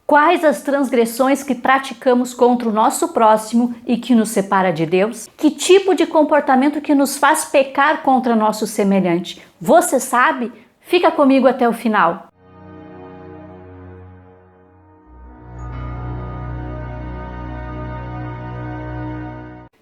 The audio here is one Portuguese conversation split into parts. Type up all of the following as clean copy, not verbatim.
Quais as transgressões que praticamos contra o nosso próximo e que nos separa de Deus? Que tipo de comportamento que nos faz pecar contra nosso semelhante? Você sabe? Fica comigo até o final.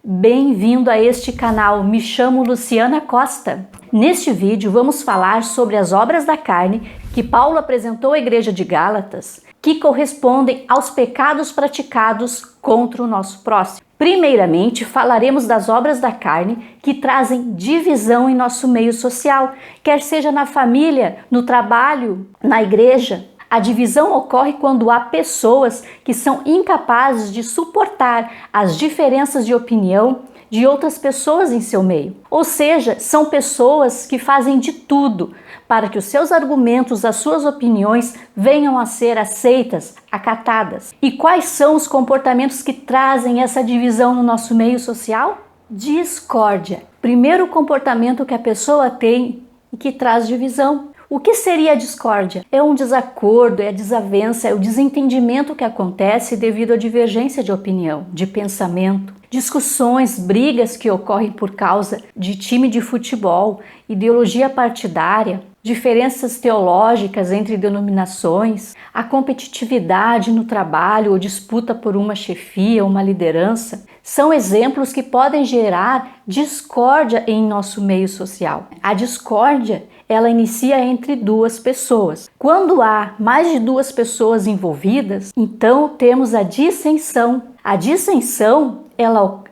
Bem-vindo a este canal, me chamo Luciana Costa. Neste vídeo vamos falar sobre as obras da carne que Paulo apresentou à igreja de Gálatas, que correspondem aos pecados praticados contra o nosso próximo. Primeiramente, falaremos das obras da carne que trazem divisão em nosso meio social, quer seja na família, no trabalho, na igreja. A divisão ocorre quando há pessoas que são incapazes de suportar as diferenças de opinião de outras pessoas em seu meio. Ou seja, são pessoas que fazem de tudo para que os seus argumentos, as suas opiniões venham a ser aceitas, acatadas. E quais são os comportamentos que trazem essa divisão no nosso meio social? Discórdia. Primeiro comportamento que a pessoa tem e que traz divisão. O que seria a discórdia? É um desacordo, é a desavença, é o desentendimento que acontece devido à divergência de opinião, de pensamento, discussões, brigas que ocorrem por causa de time de futebol, ideologia partidária, diferenças teológicas entre denominações, a competitividade no trabalho ou disputa por uma chefia, uma liderança, são exemplos que podem gerar discórdia em nosso meio social. A discórdia, ela inicia entre duas pessoas. Quando há mais de duas pessoas envolvidas, então temos a dissensão. A dissensão,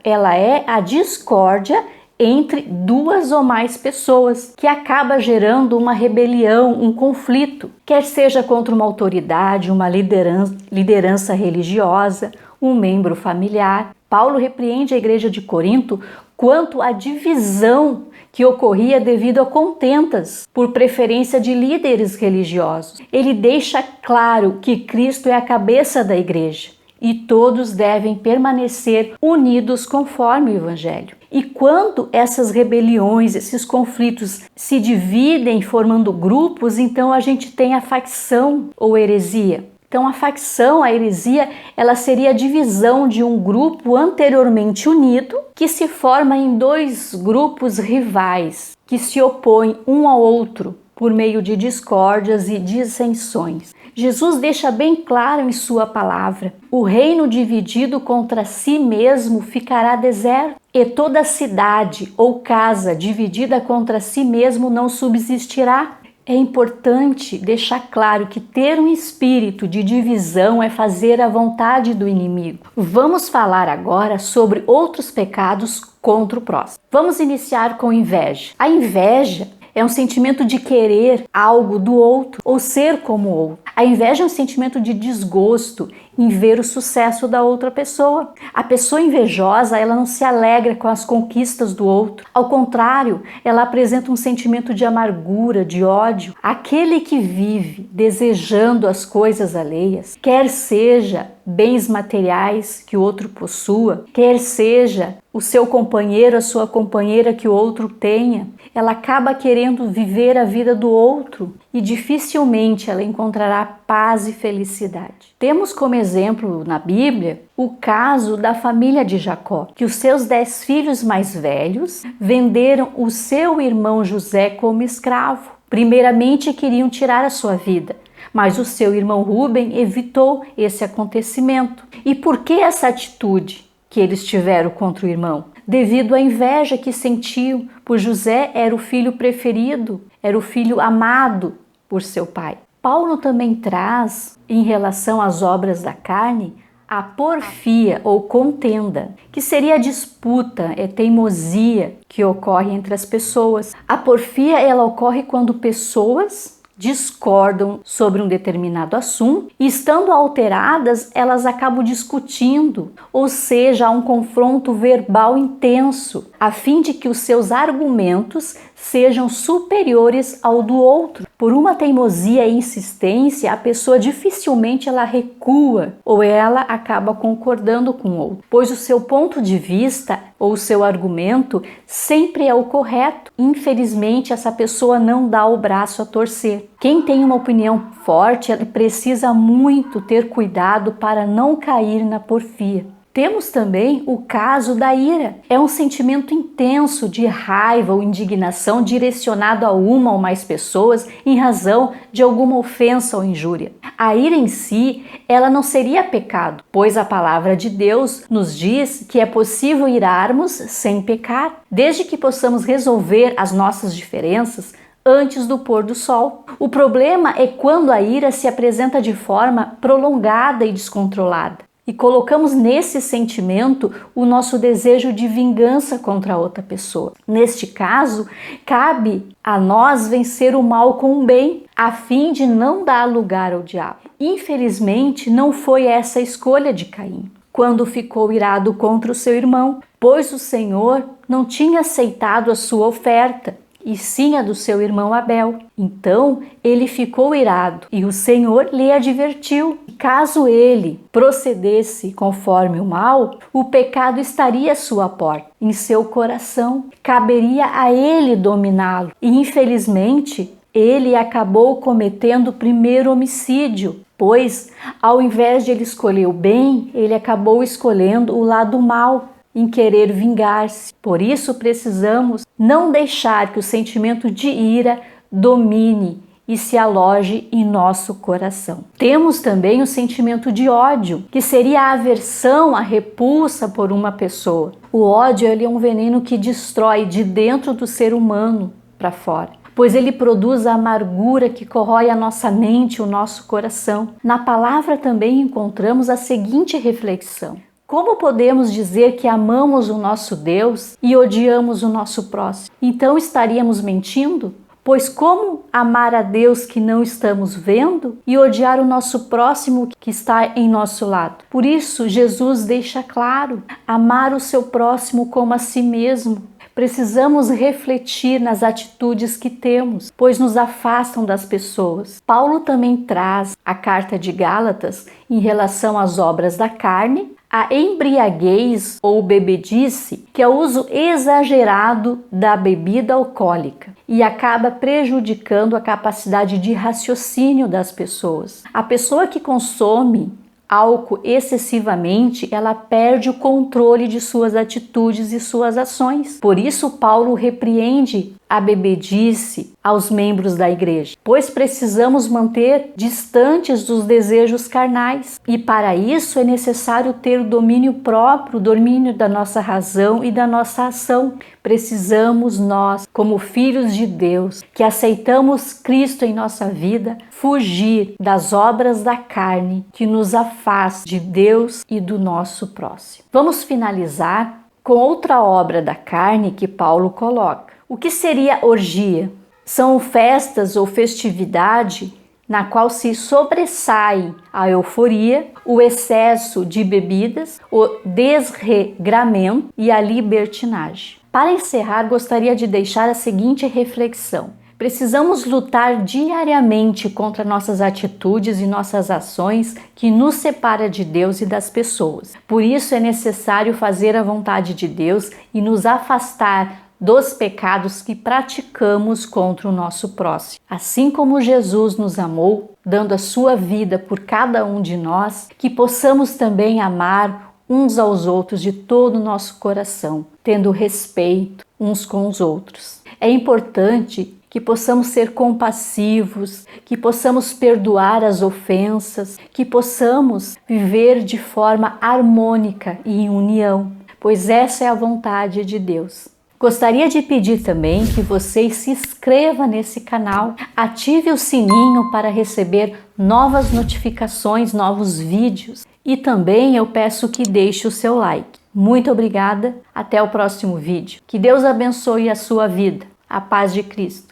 ela é a discórdia entre duas ou mais pessoas, que acaba gerando uma rebelião, um conflito, quer seja contra uma autoridade, uma liderança religiosa, um membro familiar. Paulo repreende a igreja de Corinto quanto à divisão que ocorria devido a contendas por preferência de líderes religiosos. Ele deixa claro que Cristo é a cabeça da igreja e todos devem permanecer unidos conforme o Evangelho. E quando essas rebeliões, esses conflitos se dividem formando grupos, então a gente tem a facção ou heresia. Então a facção, a heresia, ela seria a divisão de um grupo anteriormente unido que se forma em dois grupos rivais que se opõem um ao outro por meio de discórdias e dissensões. Jesus deixa bem claro em sua palavra: o reino dividido contra si mesmo ficará deserto, e toda cidade ou casa dividida contra si mesmo não subsistirá. É importante deixar claro que ter um espírito de divisão é fazer a vontade do inimigo. Vamos falar agora sobre outros pecados contra o próximo. Vamos iniciar com inveja. A inveja é um sentimento de querer algo do outro ou ser como o outro. A inveja é um sentimento de desgosto em ver o sucesso da outra pessoa. A pessoa invejosa, ela não se alegra com as conquistas do outro. Ao contrário, ela apresenta um sentimento de amargura, de ódio. Aquele que vive desejando as coisas alheias, quer seja bens materiais que o outro possua, quer seja o seu companheiro, a sua companheira que o outro tenha, ela acaba querendo viver a vida do outro e dificilmente ela encontrará paz e felicidade. Temos como exemplo na Bíblia o caso da família de Jacó, que os seus 10 filhos mais velhos venderam o seu irmão José como escravo. Primeiramente queriam tirar a sua vida, mas o seu irmão Rúben evitou esse acontecimento. E por que essa atitude que eles tiveram contra o irmão? Devido à inveja que sentiam, por José era o filho preferido, era o filho amado por seu pai. Paulo também traz, em relação às obras da carne, a porfia ou contenda, que seria a disputa, teimosia que ocorre entre as pessoas. A porfia, ela ocorre quando pessoas discordam sobre um determinado assunto e, estando alteradas, elas acabam discutindo, ou seja, há um confronto verbal intenso, a fim de que os seus argumentos sejam superiores ao do outro. Por uma teimosia e insistência, a pessoa dificilmente ela recua ou ela acaba concordando com o outro, pois o seu ponto de vista ou o seu argumento sempre é o correto. Infelizmente, essa pessoa não dá o braço a torcer. Quem tem uma opinião forte precisa muito ter cuidado para não cair na porfia. Temos também o caso da ira. É um sentimento intenso de raiva ou indignação direcionado a uma ou mais pessoas em razão de alguma ofensa ou injúria. A ira em si, ela não seria pecado, pois a palavra de Deus nos diz que é possível irarmos sem pecar, desde que possamos resolver as nossas diferenças antes do pôr do sol. O problema é quando a ira se apresenta de forma prolongada e descontrolada. E colocamos nesse sentimento o nosso desejo de vingança contra a outra pessoa. Neste caso, cabe a nós vencer o mal com o bem, a fim de não dar lugar ao diabo. Infelizmente, não foi essa a escolha de Caim, quando ficou irado contra o seu irmão, pois o Senhor não tinha aceitado a sua oferta, e sim a do seu irmão Abel. Então ele ficou irado e o Senhor lhe advertiu: caso ele procedesse conforme o mal, o pecado estaria à sua porta, em seu coração, caberia a ele dominá-lo. E infelizmente ele acabou cometendo o primeiro homicídio, pois ao invés de ele escolher o bem, ele acabou escolhendo o lado mal, em querer vingar-se. Por isso precisamos não deixar que o sentimento de ira domine e se aloje em nosso coração. Temos também o sentimento de ódio, que seria a aversão, a repulsa por uma pessoa. O ódio ele é um veneno que destrói de dentro do ser humano para fora, pois ele produz a amargura que corrói a nossa mente, o nosso coração. Na palavra também encontramos a seguinte reflexão: como podemos dizer que amamos o nosso Deus e odiamos o nosso próximo? Então estaríamos mentindo? Pois como amar a Deus que não estamos vendo e odiar o nosso próximo que está em nosso lado? Por isso, Jesus deixa claro: amar o seu próximo como a si mesmo. Precisamos refletir nas atitudes que temos, pois nos afastam das pessoas. Paulo também traz a carta de Gálatas em relação às obras da carne, a embriaguez ou bebedice, que é o uso exagerado da bebida alcoólica e acaba prejudicando a capacidade de raciocínio das pessoas. A pessoa que consome álcool excessivamente, ela perde o controle de suas atitudes e suas ações. Por isso, Paulo repreende a bebedice aos membros da igreja, pois precisamos manter distantes dos desejos carnais. E para isso é necessário ter o domínio próprio, o domínio da nossa razão e da nossa ação. Precisamos nós, como filhos de Deus, que aceitamos Cristo em nossa vida, fugir das obras da carne que nos afastam de Deus e do nosso próximo. Vamos finalizar com outra obra da carne que Paulo coloca. O que seria orgia? São festas ou festividade na qual se sobressai a euforia, o excesso de bebidas, o desregramento e a libertinagem. Para encerrar, gostaria de deixar a seguinte reflexão: precisamos lutar diariamente contra nossas atitudes e nossas ações que nos separa de Deus e das pessoas. Por isso é necessário fazer a vontade de Deus e nos afastar dos pecados que praticamos contra o nosso próximo. Assim como Jesus nos amou, dando a sua vida por cada um de nós, que possamos também amar uns aos outros de todo o nosso coração, tendo respeito uns com os outros. É importante que possamos ser compassivos, que possamos perdoar as ofensas, que possamos viver de forma harmônica e em união, pois essa é a vontade de Deus. Gostaria de pedir também que você se inscreva nesse canal, ative o sininho para receber novas notificações, novos vídeos, e também eu peço que deixe o seu like. Muito obrigada, até o próximo vídeo. Que Deus abençoe a sua vida. A paz de Cristo.